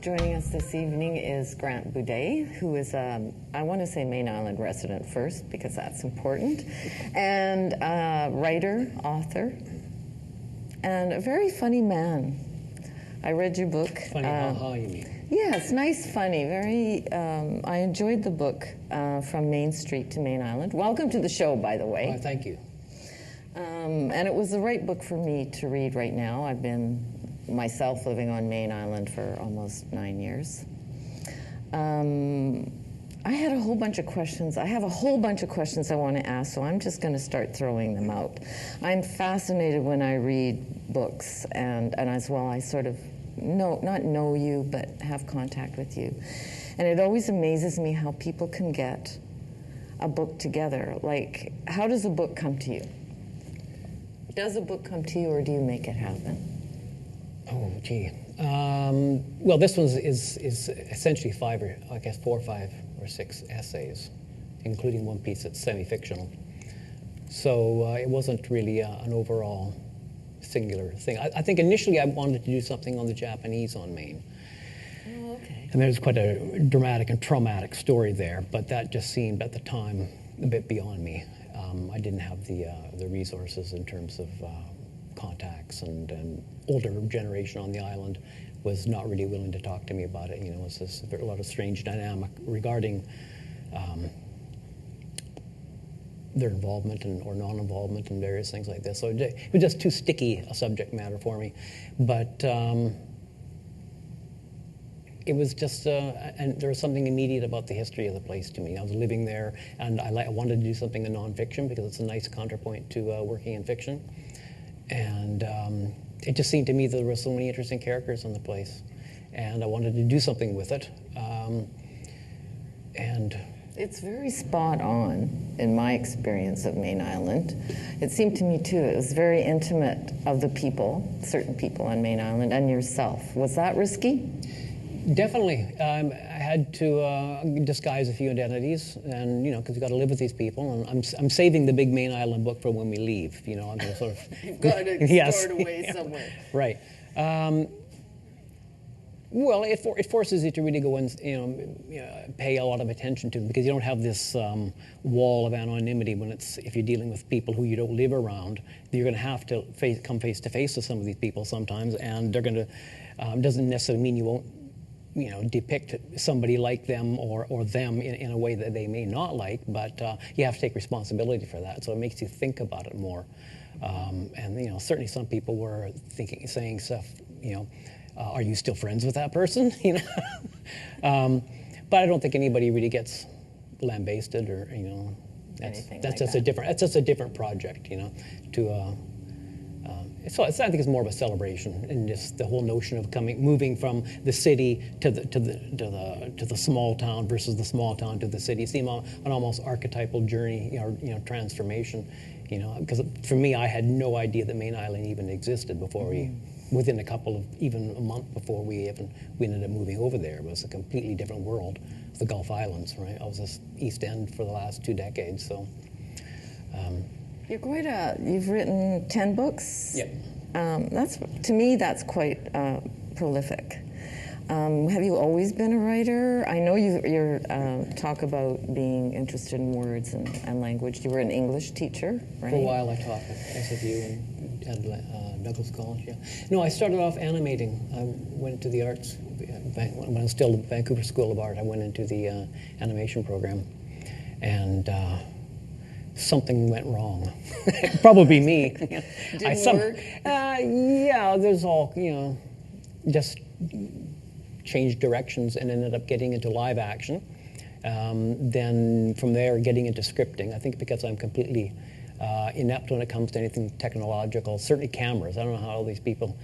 Joining us this evening is Grant Buday, who is, I want to say Mayne Island resident first, because that's important, and writer, author, and a very funny man. I read your book. Funny, how you mean? Yes, nice, funny, very, I enjoyed the book, From Main Street to Mayne Island. Welcome to the show, by the way. Oh, thank you. And it was the right book for me to read right now. I've been myself living on Mayne Island for almost 9 years. I had a whole bunch of questions. I have a whole bunch of questions I want to ask, so I'm just going to start throwing them out. I'm fascinated when I read books, and as well I sort of not know you, but have contact with you. And it always amazes me how people can get a book together. Like, how does a book come to you? Does a book come to you, or do you make it happen? Oh, gee. Well, this one is essentially 4 or 5 or 6 essays, including one piece that's semi-fictional. So it wasn't really an overall singular thing. I think initially I wanted to do something on the Japanese on Mayne. Oh, okay. And there's quite a dramatic and traumatic story there, but that just seemed at the time a bit beyond me. I didn't have the resources in terms of contacts, and older generation on the island was not really willing to talk to me about it. You know, it's just a lot of strange dynamic regarding their involvement or non-involvement in various things like this. So it was just too sticky a subject matter for me. But it was just, and there was something immediate about the history of the place to me. I was living there, and I wanted to do something in nonfiction because it's a nice counterpoint to working in fiction. And it just seemed to me that there were so many interesting characters in the place, and I wanted to do something with it. And it's very spot on in my experience of Mayne Island. It seemed to me too, it was very intimate of the people, certain people on Mayne Island, and yourself. Was that risky? Definitely. I had to disguise a few identities, and you know, because you got to live with these people. And I'm saving the big Mayne Island book for when we leave. You know, I'm going to sort of you've got it yes. stored away somewhere. Right. Well, it forces you to really go and pay a lot of attention to them, because you don't have this wall of anonymity if you're dealing with people who you don't live around. You're going to have to come face to face with some of these people sometimes, and they're going to doesn't necessarily mean you won't depict somebody like them or them in a way that they may not like, but you have to take responsibility for that. So it makes you think about it more. And certainly some people were saying stuff. Are you still friends with that person? But I don't think anybody really gets lambasted or that's just a different project. So I think it's more of a celebration, and just the whole notion of moving from the city to the small town versus the small town to the city. Seemed an almost archetypal journey, transformation. Because for me, I had no idea that Mayne Island even existed before within even a month before we ended up moving over there. It was a completely different world, the Gulf Islands, right? I was this East End for the last 2 decades, so. You've written 10 books? Yep. To me, that's quite prolific. Have you always been a writer? I know you talk about being interested in words and language. You were an English teacher, right? For a while I taught at SFU and at Douglas College, yeah. No, I started off animating. I went into the arts, when I was still at Vancouver School of Art, I went into the animation program. And something went wrong. Probably me. Didn't work? Yeah, there's all, just changed directions and ended up getting into live action. Then from there, getting into scripting. I think because I'm completely inept when it comes to anything technological, certainly cameras. I don't know how all these people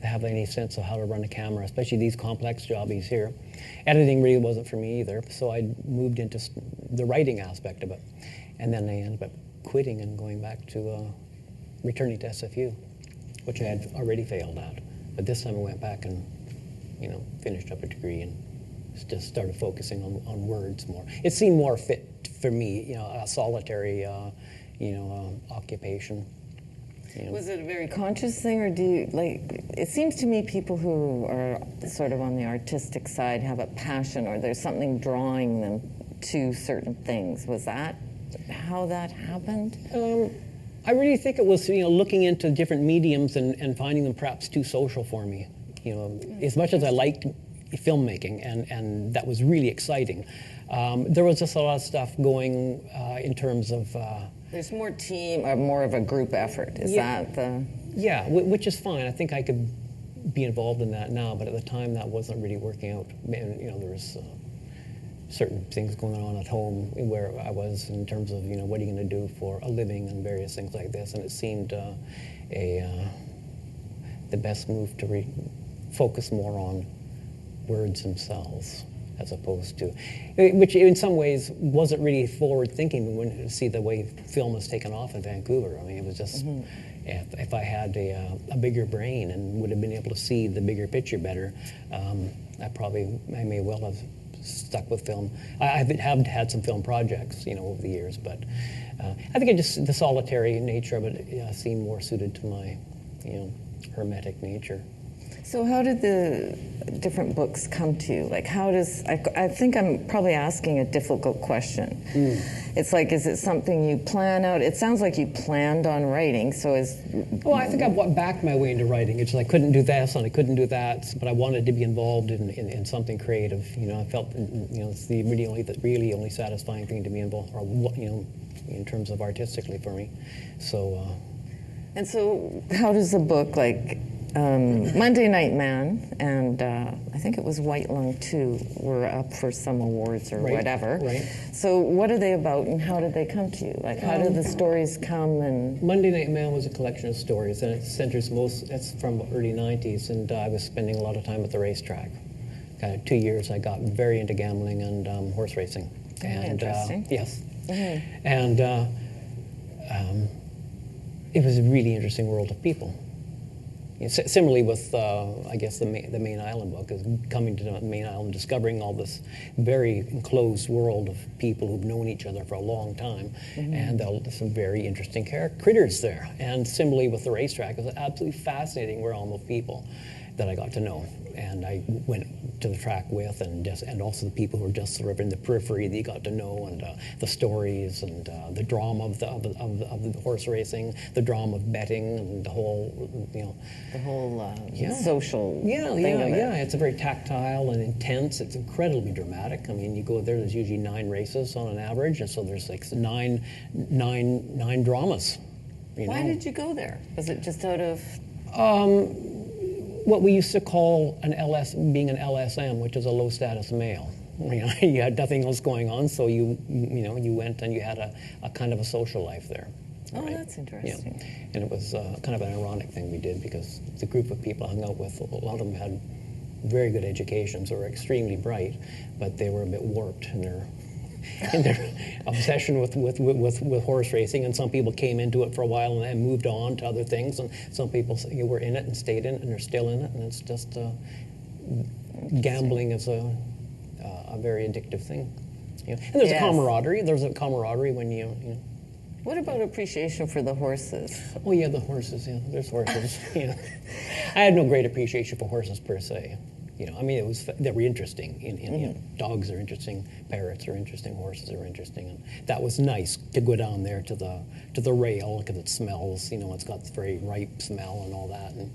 have any sense of how to run a camera, especially these complex jobbies here. Editing really wasn't for me either, so I moved into the writing aspect of it. And then I ended up quitting and going back to returning to SFU, which I had already failed at. But this time I went back and finished up a degree and just started focusing on words more. It seemed more fit for me, a solitary, occupation. Was it a very conscious thing, or do you, it seems to me people who are sort of on the artistic side have a passion, or there's something drawing them to certain things. Was that how that happened? I really think it was, looking into different mediums and finding them perhaps too social for me. As much as I liked filmmaking, and that was really exciting, there was just a lot of stuff going in terms of... There's more team, or more of a group effort. Is that the... Yeah, which is fine. I think I could be involved in that now, but at the time that wasn't really working out. And, there was certain things going on at home where I was in terms of, what are you going to do for a living and various things like this. And it seemed the best move to focus more on words themselves, as opposed to, which in some ways wasn't really forward thinking when you see the way film has taken off in Vancouver. I mean, it was just, if I had a bigger brain and would have been able to see the bigger picture better, I may well have stuck with film. I have had some film projects, over the years, but I think the solitary nature of it seemed more suited to my, hermetic nature. So how did the different books come to you? I think I'm probably asking a difficult question. It's is it something you plan out? It sounds like you planned on writing, so Well, I think I've backed my way into writing. It's I couldn't do this and I couldn't do that, but I wanted to be involved in something creative. I felt, it's the really only satisfying thing to be involved, or, in terms of artistically for me. So. And so how does the book, Monday Night Man, and I think it was White Lung too, were up for some awards or whatever. Right. So what are they about, and how did they come to you? How did the stories come? And Monday Night Man was a collection of stories, and it centers it's from early 90s, and I was spending a lot of time at the racetrack. 2 years I got very into gambling and horse racing. Interesting. Yes. Mm-hmm. And it was a really interesting world of people. Similarly with, I guess, the Mayne Island book, is coming to Mayne Island, discovering all this very enclosed world of people who've known each other for a long time, and there's some very interesting critters there. And similarly with the racetrack, it was absolutely fascinating realm of people that I got to know, and I went to the track with, and also the people who were just sort of in the periphery that you got to know, and the stories and the drama of the horse racing, the drama of betting, and the whole social thing of it. Yeah. It's a very tactile and intense. It's incredibly dramatic. I mean, you go there's usually 9 races on an average, and so there's nine dramas. Why did you go there? Was it just out of? What we used to call being an LSM, which is a low status male. You had nothing else going on, so you went and you had a kind of a social life there. Oh, right? That's interesting. Yeah. And it was kind of an ironic thing we did, because the group of people I hung out with, a lot of them had very good educations or were extremely bright, but they were a bit warped in their obsession with horse racing, and some people came into it for a while and then moved on to other things, and some people were in it and stayed in it and are still in it, and it's just gambling is a very addictive thing. And there's a camaraderie. There's a camaraderie when you. What about appreciation for the horses? Oh yeah, the horses. Yeah, there's horses. I had no great appreciation for horses per se. I mean, they were interesting. Dogs are interesting, parrots are interesting, horses are interesting, and that was nice to go down there to the rail, because it smells. It's got this very ripe smell and all that, and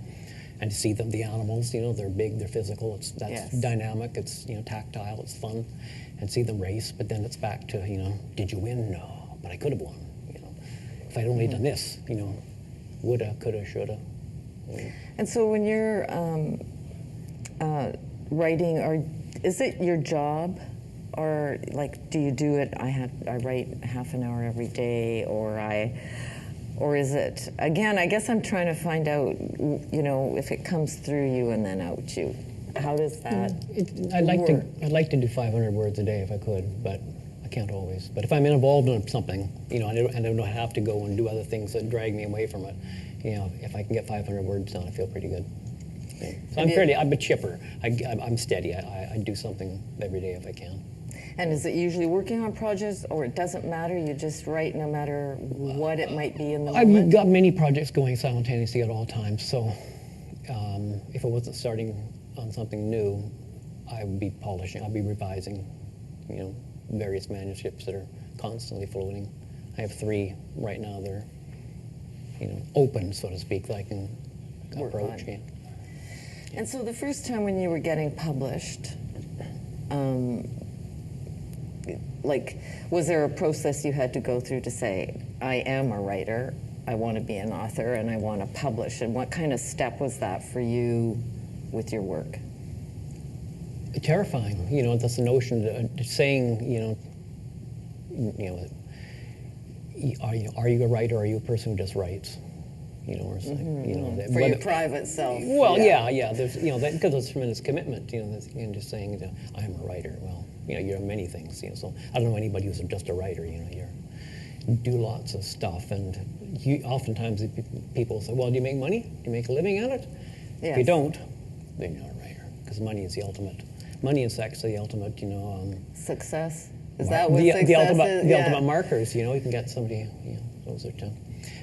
to see the animals. They're big, they're physical. That's dynamic. It's tactile. It's fun, and see them race. But then it's back to did you win? No, but I could have won. If I'd only done this, woulda, coulda, shoulda. And so when you're writing, or is it your job, or do you do it? I write half an hour every day, or is it, again, I guess I'm trying to find out, if it comes through you and then out you. How does that work? I'd like to do 500 words a day if I could, but I can't always. But if I'm involved in something, and I don't have to go and do other things that drag me away from it, if I can get 500 words done, I feel pretty good. So I'm a chipper. I'm steady. I do something every day if I can. And is it usually working on projects, or it doesn't matter, you just write no matter what it might be in the moment? I've got many projects going simultaneously at all times, so if I wasn't starting on something new, I would be polishing, I'd be revising, various manuscripts that are constantly floating. I have 3 right now that are, open, so to speak, that I can approach. Yeah. And so the first time when you were getting published, was there a process you had to go through to say, I am a writer, I want to be an author, and I want to publish? And what kind of step was that for you with your work? Terrifying, that's the notion of saying, are you a writer, or are you a person who just writes? Or something, for your private self. Well, yeah. There's, because it's tremendous commitment, just saying, I am a writer. Well, you're many things, so I don't know anybody who's just a writer, you do lots of stuff, and oftentimes people say, well, do you make money? Do you make a living at it? Yes. If you don't, then you're not a writer, because money is the ultimate. Money and sex are the ultimate, success? Is that what success is? The ultimate markers, you can get somebody, those are two.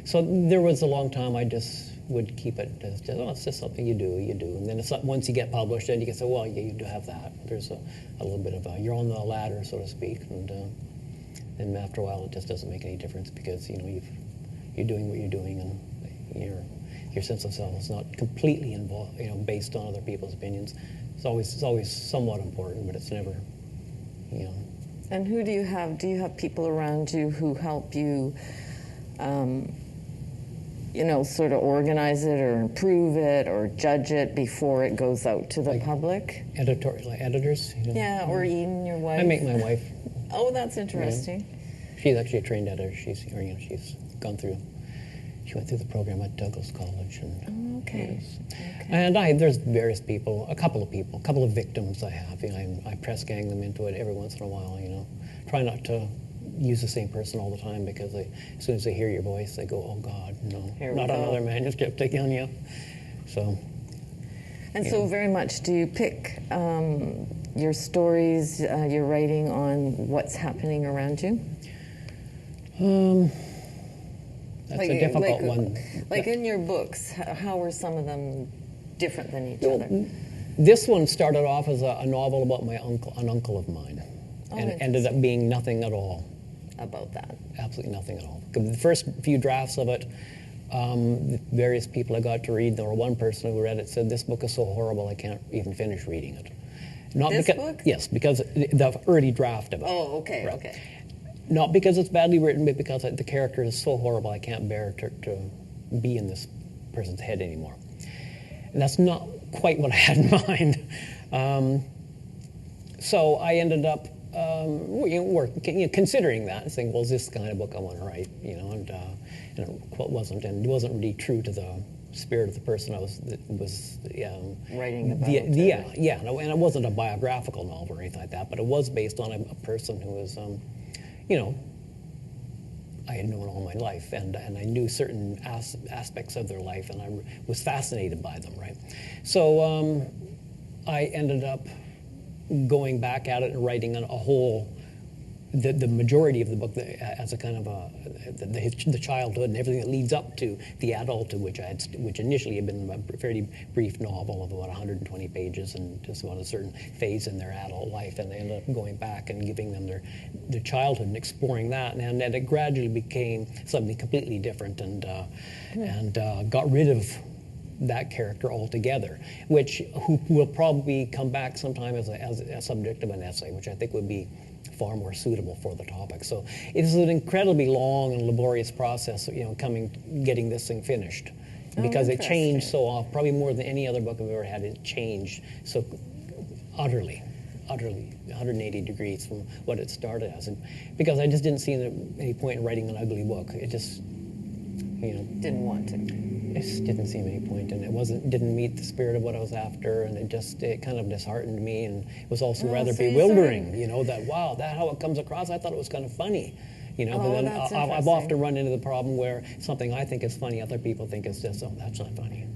So there was a long time I just would keep it as it's just something you do. And then once you get published, then you can say, well, yeah, you do have that. There's a little bit of you're on the ladder, so to speak. And after a while, it just doesn't make any difference, because, you're doing what you're doing, and your sense of self is not completely involved, based on other people's opinions. It's always somewhat important, but it's never, And who do you have? Do you have people around you who help you, sort of organize it or improve it or judge it before it goes out to the public? Editors? Yeah, or even your wife? I make my wife. Oh, that's interesting. She's actually a trained editor. She's gone through. She went through the program at Douglas College. And, okay. And there's various people, a couple of victims I have. I press gang them into it every once in a while. Try not to use the same person all the time, because as soon as they hear your voice, they go, "Oh God, no, not another manuscript again." Yeah. So. And so, very much, do you pick your stories, your writing on what's happening around you? That's a difficult one. In your books, how are some of them different than each other? This one started off as a novel about an uncle of mine, and it ended up being nothing at all about that. Absolutely nothing at all. The first few drafts of it, the various people I got to read, there were one person who read it said, "This book is so horrible I can't even finish reading it." This book? Yes, because the early draft of it. Oh, okay, right. Okay. Not because it's badly written, but because the character is so horrible I can't bear to be in this person's head anymore. And that's not quite what I had in mind. So I ended up considering that and saying, well, is this the kind of book I want to write? And it wasn't really true to the spirit of the person I was writing about. Yeah, and it wasn't a biographical novel or anything like that, but it was based on a person who was, I had known all my life, and I knew certain aspects of their life, and I was fascinated by them, right? So I ended up going back at it and writing a whole, the majority of the book as a kind of the childhood and everything that leads up to the adulthood, which initially had been a fairly brief novel of about 120 pages and just about a certain phase in their adult life, and they ended up going back and giving them their childhood and exploring that, and it gradually became something completely different, and got rid of that character altogether, who will probably come back sometime as a subject of an essay, which I think would be far more suitable for the topic. So it is an incredibly long and laborious process, getting this thing finished, because it changed so often, probably more than any other book I've ever had. It changed so utterly 180 degrees from what it started as, and because I just didn't see any point in writing an ugly book. It just, didn't want to. It just didn't seem any point, and didn't meet the spirit of what I was after, and it kind of disheartened me, and it was also rather bewildering. That how it comes across. I thought it was kind of funny, but then I've often run into the problem where something I think is funny, other people think it's just, that's not funny.